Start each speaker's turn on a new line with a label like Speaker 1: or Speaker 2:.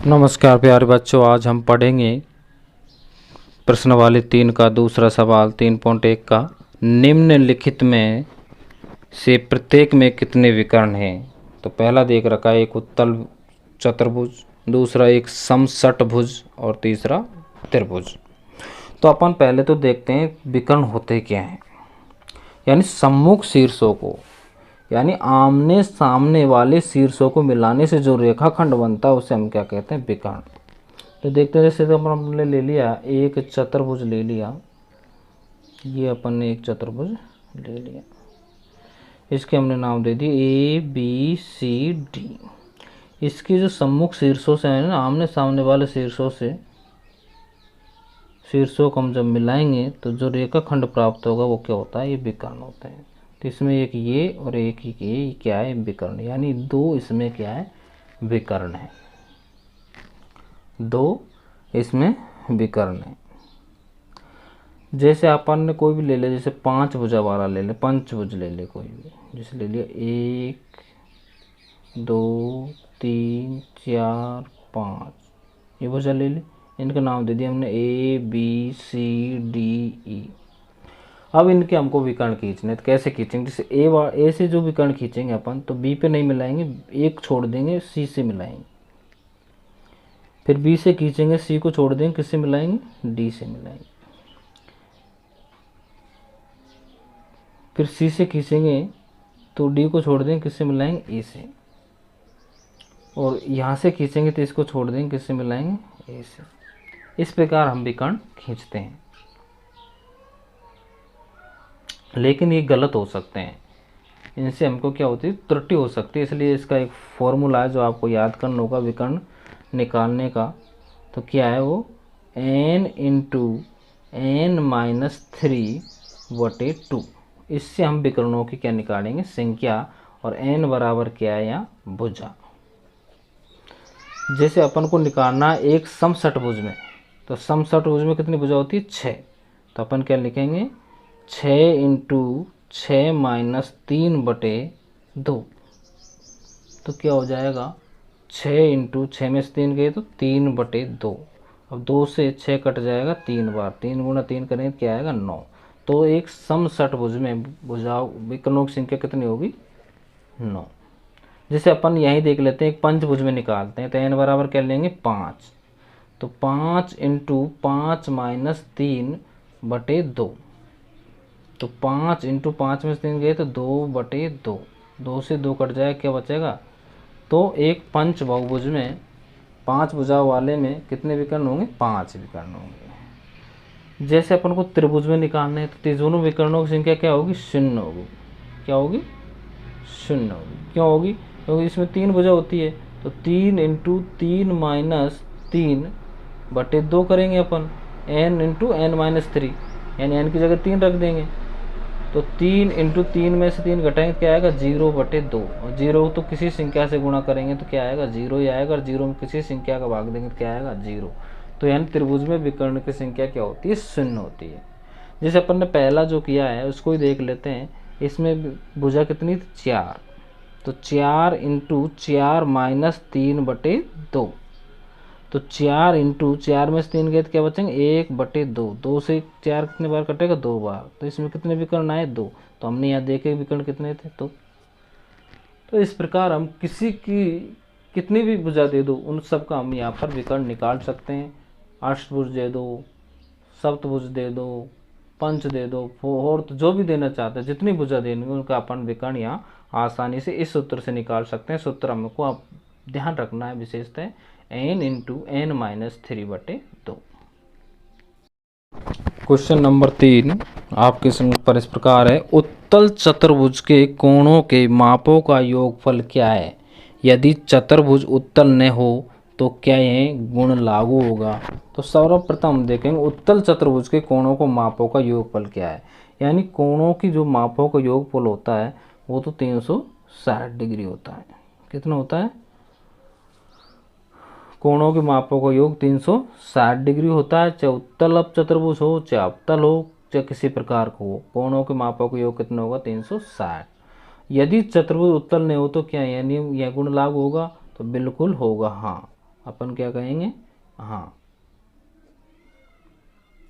Speaker 1: नमस्कार प्यारे बच्चों, आज हम पढ़ेंगे प्रश्नावली 3 का दूसरा सवाल 3.1 का। निम्नलिखित में से प्रत्येक में कितने विकर्ण हैं? तो पहला देख रखा है एक उत्तल चतुर्भुज, दूसरा एक समषटभुज और तीसरा त्रिभुज। तो अपन पहले तो देखते हैं विकर्ण होते क्या हैं। यानी सम्मुख शीर्षों को, यानी आमने सामने वाले शीर्षों को मिलाने से जो रेखाखंड बनता है उसे हम क्या कहते हैं? विकर्ण। तो देखते हैं, जैसे तो हमने ले लिया एक चतुर्भुज ले लिया, ये अपन ने एक चतुर्भुज ले लिया, इसके हमने नाम दे दिए ए बी सी डी। इसके जो सम्मुख शीर्षों से है ना, आमने सामने वाले शीर्षों को हम जब मिलाएंगे तो जो रेखाखंड प्राप्त होगा वो क्या होता है? ये विकर्ण होता है। तो इसमें एक ये और एक ये क्या है? विकर्ण। यानी दो इसमें क्या है? विकर्ण है। दो इसमें विकर्ण है। जैसे अपन ने कोई भी ले ले, जैसे 5 भुजा वाला ले ले, पंचभुज ले ले कोई भी, जैसे ले लिया 1 2 3 4 5, ये भुजा ले ली, इनका नाम दे दिया हमने A B C D E. अब इनके हमको विकर्ण खींचने, तो कैसे खींचेंगे? जैसे ए से जो विकर्ण खींचेंगे अपन, तो बी पे नहीं मिलाएंगे, एक छोड़ देंगे, सी से मिलाएंगे। फिर बी से खींचेंगे, सी को छोड़ देंगे, किससे मिलाएंगे? डी से मिलाएंगे। फिर सी से खींचेंगे तो डी को छोड़ देंगे, किससे मिलाएंगे? ए से। और यहाँ से खींचेंगे तो इसको छोड़ देंगे, किससे मिलाएंगे? ए से। इस प्रकार हम विकर्ण खींचते हैं, लेकिन ये गलत हो सकते हैं। इनसे हमको क्या होती है? त्रुटि हो सकती है। इसलिए इसका एक फॉर्मूला है जो आपको याद करना होगा विकर्ण निकालने का। तो क्या है वो? n into n minus 3/2। इससे हम विकर्णों की क्या निकालेंगे? संख्या। और n बराबर क्या है यहाँ? भुजा। जैसे अपन को निकालना है एक समषटभुज में, तो समषटभुज में कितनी भुजा होती है? 6। तो अपन क्या लिखेंगे? 6 इंटू 6 माइनस 3/2। तो क्या हो जाएगा? 6 इंटू 6 में से 3 गए तो 3/2। अब 2 से 6 कट जाएगा 3 बार, 3 गुणा 3 करेंगे क्या आएगा? 9। तो एक समषटभुज में भुजाओं विकर्णों की संख्या कितनी होगी? 9। जैसे अपन यहीं देख लेते हैं, एक पंचभुज में निकालते हैं, तो n बराबर क्या लेंगे? 5। तो 5 इंटू 5 माइनस 3/2। तो 5 इंटू 5 में से 3 गए तो 2/2। 2 से 2 कट जाएगा, क्या बचेगा? तो एक पंच बहुभुज में 5 भुजाओं वाले में कितने विकर्ण होंगे? 5 विकर्ण होंगे। जैसे अपन को त्रिभुज में निकालना है, तो त्रिभुजों विकर्णों की संख्या क्या होगी? 0 होगी। क्या होगी? 0 होगी। क्यों होगी? क्योंकि इसमें 3 भुजा होती है। तो 3 इंटू 3 माइनस 3/2 करेंगे अपन, n इंटू n माइनस 3, यानी n की जगह 3 रख देंगे। तो 3 इंटू 3 में से 3 घटाएंगे, क्या आएगा? 0/2। और 0 तो किसी संख्या से गुणा करेंगे तो क्या आएगा? 0 ही आएगा। और 0 में किसी संख्या का भाग देंगे तो क्या आएगा? 0। तो यानी त्रिभुज में विकर्ण की संख्या क्या होती है? 0 होती है। जैसे अपन ने पहला जो किया है उसको ही देख लेते हैं। इसमें भुजा कितनी थी? 4। तो 4 इंटू 4 माइनस 3/2। तो 4 इंटू 4 में से 3 गए तो क्या बचेंगे? 1/2। 2 से 4 कितने बार कटेगा? 2 बार। तो इसमें कितने विकर्ण आए? 2। तो हमने यहाँ देखे विकर्ण कितने थे? तो इस प्रकार हम किसी की कितनी भी भुजा दे दो, उन सब का हम यहाँ पर विकर्ण निकाल सकते हैं। अष्टभुज दे दो, सप्तभुज दे दो, पंच दे दो, और तो जो भी देना चाहते हैं, जितनी भुजा देनी उनका अपन विकर्ण यहाँ आसानी से इस सूत्र से निकाल सकते हैं। सूत्र हमको आप ध्यान रखना है, विशेषतः n into n minus 3/2। Question number 3 आपके संग पर इस प्रकार है। उत्तल चतुर्भुज के कोणों के मापों का योगफल क्या है? यदि चतुर्भुज उत्तल न हो तो क्या यह गुण लागू होगा? तो सर्वप्रथम देखेंगे उत्तल चतुर्भुज के कोणों को मापों का योगफल क्या है। यानी कोणों की जो मापों का योगफल होता है वो तो 360 डिग्री होता है। कितना होता है? कोणों के मापों का योग 360 डिग्री होता है। चाहे उत्तल चतुर्भुज हो, चाहे अवतल हो, चाहे किसी प्रकार को हो, कोणों के मापों का योग कितना होगा? 360। यदि चतुर्भुज उत्तल नहीं हो तो क्या यानी यह गुण लागू होगा? तो बिल्कुल होगा, हाँ। अपन क्या कहेंगे, हाँ